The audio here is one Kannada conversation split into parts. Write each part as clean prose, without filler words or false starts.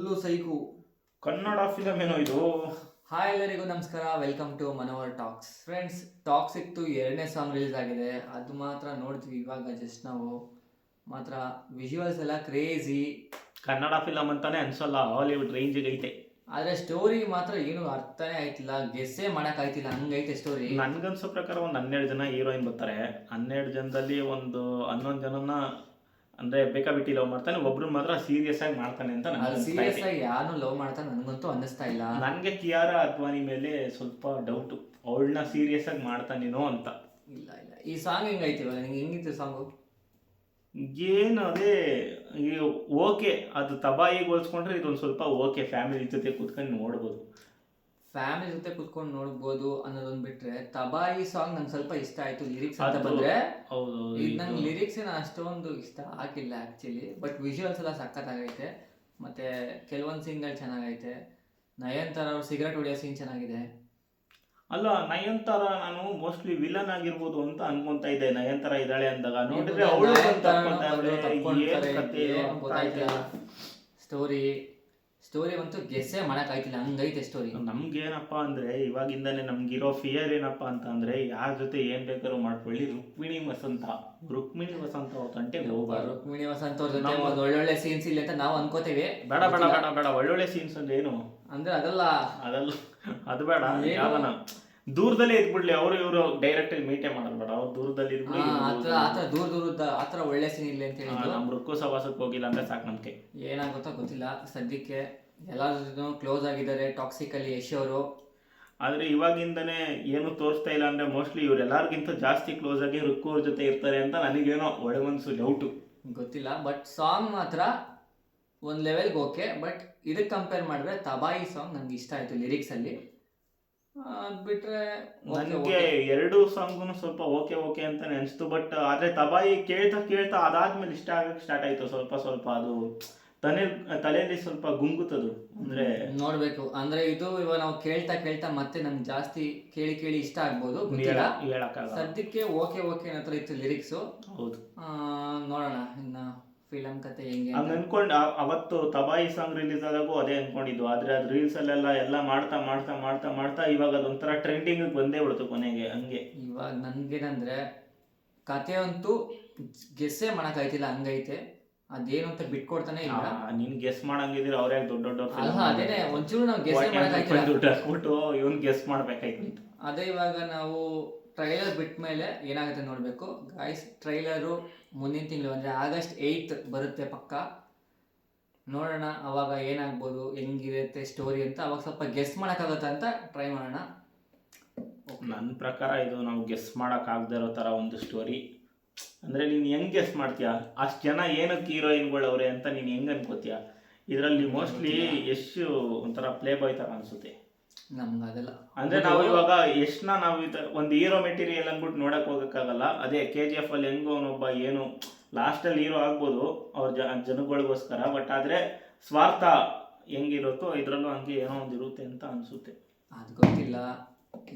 Full psycho. ಕನ್ನಡ ಫಿಲಮ್ ಏನೋ ಇದು. ಹಾಯ್ ಎಲ್ಲರಿಗೂ ನಮಸ್ಕಾರ, welcome to Manohar talks. Friends, ಟಾಕ್ಸಿಕ್ದು 2ನೇ ಸಾಂಗ್ ರಿಲೀಸ್ ಆಗಿದೆ. ಅದು ಮಾತ್ರ ನೋಡ್ತೀವಿ ಇವಾಗ ಜಸ್ಟ್ ನಾವು. ಮಾತ್ರ ವಿಜುವಲ್ಸ್ ಎಲ್ಲ ಕ್ರೇಜಿ. ಕನ್ನಡ ಫಿಲಮ್ ಅಂತಾನೆ ಅನ್ಸಲ್ಲ, ಹಾಲಿವುಡ್ ರೇಂಜಿಗೆ ಐತೆ. ಆದರೆ ಸ್ಟೋರಿ ಮಾತ್ರ ಏನು ಅರ್ಥನೇ ಆಯ್ತಿಲ್ಲ, ಗೆಸ್ಸೇ ಮಾಡೋಕ್ಕಾಯ್ತಿಲ್ಲ, ಹಂಗೈತೆ ಸ್ಟೋರಿ. ನನ್ಗನ್ಸೋ ಪ್ರಕಾರ ಒಂದು 12 ಜನ ಹೀರೋಯಿನ್ ಬರ್ತಾರೆ. 12 ಜನದಲ್ಲಿ ಒಂದು 11 ಜನನ ಅಂದ್ರೆ ಬೇಕಾಬಿಟ್ಟಿ ಲವ್ ಮಾಡ್ತಾನೆ, ಒಬ್ರು ಮಾತ್ರ ಸೀರಿಯಸ್ ಆಗಿ ಮಾಡ್ತಾನೆ ಅಂತ ಸೀರಿಯಸ್ ಆಗಿ ಯಾರು ಲವ್ ಮಾಡ್ತಾನೆ ನನಗಂತೂ ಅನ್ನಿಸ್ತಾ ಇಲ್ಲ. ನನಗೆ ಕಿಯಾರಾ ಅದ್ವಾನಿ ಮೇಲೆ ಸ್ವಲ್ಪ ಡೌಟು, ಅವಳನ್ನ ಸೀರಿಯಸ್ ಆಗಿ ಮಾಡ್ತಾನೇನೋ ಅಂತ. ಇಲ್ಲ ಇಲ್ಲ, ಈ ಸಾಂಗ್ ಹೆಂಗೈತಿವ ನಿಂಗೆ? ಹೆಂಗಿತ್ತು ಸಾಂಗು? ಏನು ಅದೇ ಓಕೆ, ಅದು ತಬಾಯಿಗೆ ಹೋಲ್ಸ್ಕೊಂಡ್ರೆ ಇದೊಂದು ಸ್ವಲ್ಪ ಓಕೆ, ಫ್ಯಾಮಿಲಿ ಜೊತೆ ಕೂತ್ಕೊಂಡು ನೋಡ್ಬೋದು. ಫ್ಯಾಮಿಲಿ ಜೊತೆ ಕುತ್ಕೊಂಡು ನೋಡ್ಬೋದು ಅನ್ನೋದೊಂದು ಬಿಟ್ರೆ, ತಬಾಯಿ ಸಾಂಗ್ ನಂಗೆ ಸ್ವಲ್ಪ ಇಷ್ಟ ಆಯ್ತು. ಲಿರಿಕ್ಸ್ ಅಂತ ಬಂದ್ರೆ ಈಗ ನಂಗೆ ಲಿರಿಕ್ಸ್ ಏನು ಅಷ್ಟೊಂದು ಇಷ್ಟ ಆಗಿಲ್ಲ ಆ್ಯಕ್ಚುಲಿ, ಬಟ್ ವಿಜುವಲ್ಸ್ ಎಲ್ಲ ಸಖತ್ತಾಗೈತೆ. ಮತ್ತೆ ಕೆಲವೊಂದು ಸೀನ್ಗಳು ಚೆನ್ನಾಗೈತೆ. ನಯನ್ತಾರ ಅವ್ರು ಸಿಗರೇಟ್ ಹೊಡೆಯೋ ಸೀನ್ ಚೆನ್ನಾಗಿದೆ. ಅಲ್ಲ, ನಯನ್ತಾರ ನಾನು ಮೋಸ್ಟ್ಲಿ ವಿಲನ್ ಆಗಿರ್ಬೋದು ಅಂತ ಅನ್ಕೊಂತ ಇದ್ದೆ. ನಯನ್ತಾರ ಇದ್ದಾಳೆ ಅಂದಾಗ ನೋಡಿದ್ರೆ ಅವಳು ಸ್ಟೋರಿ ಅಂತೂ ಗೆಸ್ಸೇ ಮಾಡೋಕ್ಕಾಯ್ತಿಲ್ಲ, ಹಂಗೈತೆ ಸ್ಟೋರಿ. ನಮ್ಗೇನಪ್ಪ ಅಂದ್ರೆ ಇವಾಗಿಂದಾನೆ ನಮ್ಗಿರೋ ಫಿಯರ್ ಏನಪ್ಪ ಅಂತ ಅಂದ್ರೆ, ಯಾರ ಜೊತೆ ಏನ್ ಬೇಕಾದ್ರೂ ಮಾಡ್ಕೊಳ್ಳಿ, ರುಕ್ಮಿಣಿ ವಸಂತ ಅವ್ರ ಗಂಟೆಗೆ ಹೋಗ್ಬಾರ್ದು. ರುಕ್ಮಿಣಿ ವಸಂತ ಅವ್ರ ಜೊತೆ ಒಂದು ಒಳ್ಳೊಳ್ಳೆ ಸೀನ್ಸ್ ಇಲ್ಲ ಅಂತ ನಾವು ಅನ್ಕೋತೇವೆ. ಬೇಡ ಬೇಡ ಬೇಡ ಬೇಡ, ಒಳ್ಳೊಳ್ಳೆ ಸೀನ್ಸ್ ಅಂದ್ರೆ ಏನು ಅಂದ್ರೆ ಅದಲ್ಲ ಅದು ಬೇಡ. ಯಾವನ ದೂರದಲ್ಲೇ ಇದ್ಬಿಡ್ಲಿ, ಅವರು ಇವರು ಡೈರೆಕ್ಟ್ ಆಗಿ ಮೀಟೇ ಮಾಡಲ್ಬೇಡ, ಅವ್ರು ದೂರದಲ್ಲಿ ಇರ್ಬಿಡಿ. ಆತರ ದೂರದ ಆತರ ಒಳ್ಳೆ ಸೀನ್ ಇಲ್ಲ ಅಂತ ಹೇಳಿದ್ರು. ನಮ್ ರುಕ್ಕು ಸವಾಸಕ್ಕೆ ಹೋಗಿಲ್ಲ ಅಂದ್ರೆ ಸಾಕು ನಮ್ಗೆ. ಏನಾಗುತ್ತೋ ಗೊತ್ತಿಲ್ಲ. ಸದ್ಯಕ್ಕೆ ಎಲ್ಲಾದ್ರೂ ಕ್ಲೋಸ್ ಆಗಿದ್ದಾರೆ ಟಾಕ್ಸಿಕ್ ಅಲ್ಲಿ ಯಶ್ ಅವರು. ಆದ್ರೆ ಇವಾಗಿಂದನೇ ಏನು ತೋರಿಸ್ತಾ ಇಲ್ಲ ಅಂದ್ರೆ ಮೋಸ್ಟ್ಲಿ ಇವ್ರೆಲ್ಲಾರ್ಗಿಂತ ಜಾಸ್ತಿ ಕ್ಲೋಸ್ ಆಗಿ ರುಕ್ಕು ಅವ್ರ ಜೊತೆ ಇರ್ತಾರೆ ಅಂತ ನನಗೇನೋ ಒಳ್ಳೆ ಮನ್ಸು ಡೌಟು. ಗೊತ್ತಿಲ್ಲ, ಬಟ್ ಸಾಂಗ್ ಮಾತ್ರ ಒಂದ್ ಲೆವೆಲ್ಗೆ ಓಕೆ. ಬಟ್ ಇದಕ್ಕೆ ಕಂಪೇರ್ ಮಾಡಿದ್ರೆ ತಬಾಯಿ ಸಾಂಗ್ ನಂಗೆ ಇಷ್ಟ ಆಯ್ತು ಲಿರಿಕ್ಸ್ ಅಲ್ಲಿ. ಬಿಟ್ರೆ ನನಗೆ ಎರಡು ಸಾಂಗು ಸ್ವಲ್ಪ ಓಕೆ ಅಂತ ಅನಿಸ್ತು. ಬಟ್ ಆದ್ರೆ ತಬಾಯಿ ಕೇಳ್ತಾ ಅದಾದ್ಮೇಲೆ ಇಷ್ಟ ಆಗಕ್ಕೆ ಸ್ಟಾರ್ಟ್ ಆಯ್ತು ಸ್ವಲ್ಪ. ಅದು ತಲೆಯಲ್ಲಿ ಸ್ವಲ್ಪ ಗುಂಗುತ್ತದು. ಅಂದ್ರೆ ನೋಡ್ಬೇಕು ಅಂದ್ರೆ ಇದು ಇವಾಗ ನಾವು ಕೇಳ್ತಾ ಮತ್ತೆ ನಮ್ಗೆ ಜಾಸ್ತಿ ಕೇಳಿ ಇಷ್ಟ ಆಗ್ಬೋದು. ಸದ್ಯಕ್ಕೆ ಓಕೆ ಹತ್ರ ಇತ್ತು ಲಿರಿಕ್ಸ್. ಹೌದು, ನೋಡೋಣ ಇನ್ನ ಫಿಲಮ್ ಕತೆ ಹೆಂಗೆ ಅನ್ಕೊಂಡ್. ಅವತ್ತು ತಬಾಯಿ ಸಾಂಗ್ ರಿಲೀಸ್ ಆದಾಗೂ ಅದೇ ಅನ್ಕೊಂಡಿದ್ದು. ಆದ್ರೆ ಅದು ರೀಲ್ಸ್ ಅಲ್ಲೆಲ್ಲ ಮಾಡ್ತಾ ಇವಾಗ ಅದೊಂಥರ ಟ್ರೆಂಡಿಂಗ್ ಬಂದೇ ಬಿಡ್ತು ಕೊನೆಗೆ. ಹಂಗೆ ಇವಾಗ ನನ್ಗೇನಂದ್ರೆ ಕತೆ ಅಂತೂ ಗೆಸ್ಸೇ ಮಾಡಕ್ಕಾಯ್ತಿಲ್ಲ, ಹಂಗೈತೆ. ಅದೇನು ಅಂತ ಬಿಟ್ಕೊಡ್ತಾನೆ ಇಲ್ಲ. ನೀನ್ ಗೆಸ್ ಮಾಡಂಗಿದ್ರೆ ಅವ್ರೇ ದೊಡ್ಡ ಅದೇನೆ ಒಂಚೂರು ನಾವು ಗೆಸ್ ಮಾಡಕ್ಕಾಯ್ತಿಲ್ಲ, ಇವನ್ ಗೆಸ್ ಮಾಡ್ಬೇಕಾಯ್ತು. ಅದೇ ಇವಾಗ ನಾವು ಟ್ರೈಲರ್ ಬಿಟ್ಟ ಮೇಲೆ ಏನಾಗುತ್ತೆ ನೋಡಬೇಕು ಗಾಯ್ಸ್. ಟ್ರೈಲರು ಮುಂದಿನ ತಿಂಗಳು ಅಂದರೆ August 8 ಬರುತ್ತೆ ಪಕ್ಕ. ನೋಡೋಣ ಅವಾಗ ಏನಾಗ್ಬೋದು, ಹೆಂಗಿರುತ್ತೆ ಸ್ಟೋರಿ ಅಂತ. ಅವಾಗ ಸ್ವಲ್ಪ ಗೆಸ್ ಮಾಡೋಕ್ಕಾಗತ್ತೆ ಅಂತ ಟ್ರೈ ಮಾಡೋಣ. ನನ್ನ ಪ್ರಕಾರ ಇದು ನಾವು ಗೆಸ್ ಮಾಡೋಕ್ಕಾಗದೇ ಇರೋ ಥರ ಒಂದು ಸ್ಟೋರಿ. ಅಂದರೆ ನೀನು ಹೆಂಗೆ ಗೆಸ್ ಮಾಡ್ತೀಯಾ? ಅಷ್ಟು ಜನ ಏನಕ್ಕೆ ಹೀರೋಯಿನ್ಗಳವ್ರೆ ಅಂತ ನೀನು ಹೆಂಗೆ ಅನ್ಕೋತೀಯ? ಇದರಲ್ಲಿ ಮೋಸ್ಟ್ಲಿ ಎಷ್ಟು ಒಂಥರ ಪ್ಲೇ ಬಾಯ್ ಥರ ಅನಿಸುತ್ತೆ ನಮ್ಗೆ. ಅದೆಲ್ಲ ಅಂದ್ರೆ ನಾವು ಇವಾಗ ಎಷ್ಟನ್ನ ನಾವು ಒಂದು ಹೀರೋ ಮೆಟೀರಿಯಲ್ ಅಂದ್ಬಿಟ್ಟು ನೋಡಕ್ ಹೋಗಕ್ಕಾಗಲ್ಲ. ಅದೇ KGF ಅಲ್ಲಿ ಹೆಂಗೋ ಅವನೊಬ್ಬ ಏನು ಲಾಸ್ಟಲ್ಲಿ ಹೀರೋ ಆಗ್ಬೋದು ಅವ್ರ ಜನಗಳಿಗೋಸ್ಕರ. ಬಟ್ ಆದ್ರೆ ಸ್ವಾರ್ಥ ಹೆಂಗಿರುತ್ತೋ ಇದ್ರಲ್ಲೂ ಹಂಗೆ ಏನೋ ಒಂದು ಇರುತ್ತೆ ಅಂತ ಅನ್ಸುತ್ತೆ. ಅದು ಗೊತ್ತಿಲ್ಲ.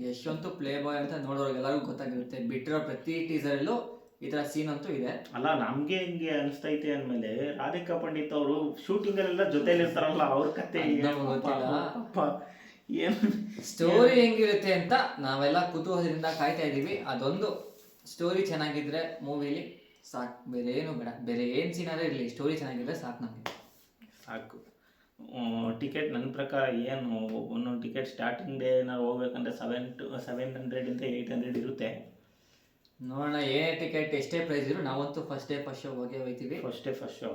ಯಶವಂತೂ ಪ್ಲೇ ಬಾಯ್ ಅಂತ ನೋಡೋರಿಗೆಲ್ಲರಿಗೂ ಗೊತ್ತಾಗಿರುತ್ತೆ. ಬಿಟ್ಟಿರೋ ಪ್ರತಿ ಟೀಸರಲ್ಲೂ ಈ ಥರ ಸೀನ್ ಅಂತೂ ಇದೆ. ಅಲ್ಲ, ನಮ್ಗೆ ಹಿಂಗೆ ಅನಿಸ್ತೈತೆ ಅಂದಮೇಲೆ ರಾಧಿಕಾ ಪಂಡಿತ್ ಅವರು ಶೂಟಿಂಗಲ್ಲೆಲ್ಲ ಜೊತೆಲಿ ಇರ್ತಾರಲ್ಲ, ಅವ್ರ ಕತೆ ಏನು ಸ್ಟೋರಿ ಹೆಂಗಿರುತ್ತೆ ಅಂತ ನಾವೆಲ್ಲ ಕುತೂಹಲದಿಂದ ಕಾಯ್ತಾ ಇದ್ದೀವಿ. ಅದೊಂದು ಸ್ಟೋರಿ ಚೆನ್ನಾಗಿದ್ರೆ ಮೂವಿಲಿ ಸಾಕು, ಬೇರೆ ಏನು ಬೇಡ. ಬೇರೆ ಏನು ಸೀನಾದ್ರೆ ಇರಲಿ, ಸ್ಟೋರಿ ಚೆನ್ನಾಗಿದ್ರೆ ಸಾಕು, ನಮಗೆ ಸಾಕು. ಟಿಕೆಟ್ ನನ್ನ ಪ್ರಕಾರ ಏನು ಒಂದೊಂದು ಟಿಕೆಟ್ ಸ್ಟಾರ್ಟಿಂಗ್ ಡೇ ಏನಾದ್ರು ಹೋಗ್ಬೇಕಂದ್ರೆ 700 800 ಇರುತ್ತೆ. ನೋಡೋಣ ಏನೇ ಟಿಕೆಟ್ ಎಷ್ಟೇ ಪ್ರೈಸ್ ಇದ್ರು ನಾವಂತೂ ಫಸ್ಟ್ ಶೋ ಹೋಗ್ತೀವಿ. ಫಸ್ಟ್ ಶೋ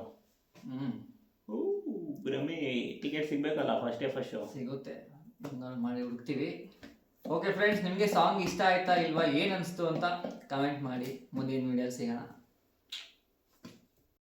ರಮಿ ಟಿಕೆಟ್ ಸಿಗ್ಬೇಕಲ್ಲ, ಫಸ್ಟ್ ಶೋ ಸಿಗುತ್ತೆ, ಮಾಡಿ ಹುಡುಕ್ತೀವಿ. ಓಕೆ ಫ್ರೆಂಡ್ಸ್, ನಿಮಗೆ ಸಾಂಗ್ ಇಷ್ಟ ಆಯ್ತಾ ಇಲ್ವಾ, ಏನು ಅನಿಸ್ತು ಅಂತ ಕಮೆಂಟ್ ಮಾಡಿ. ಮುಂದಿನ ವಿಡಿಯೋ ಸಿಗೋಣ.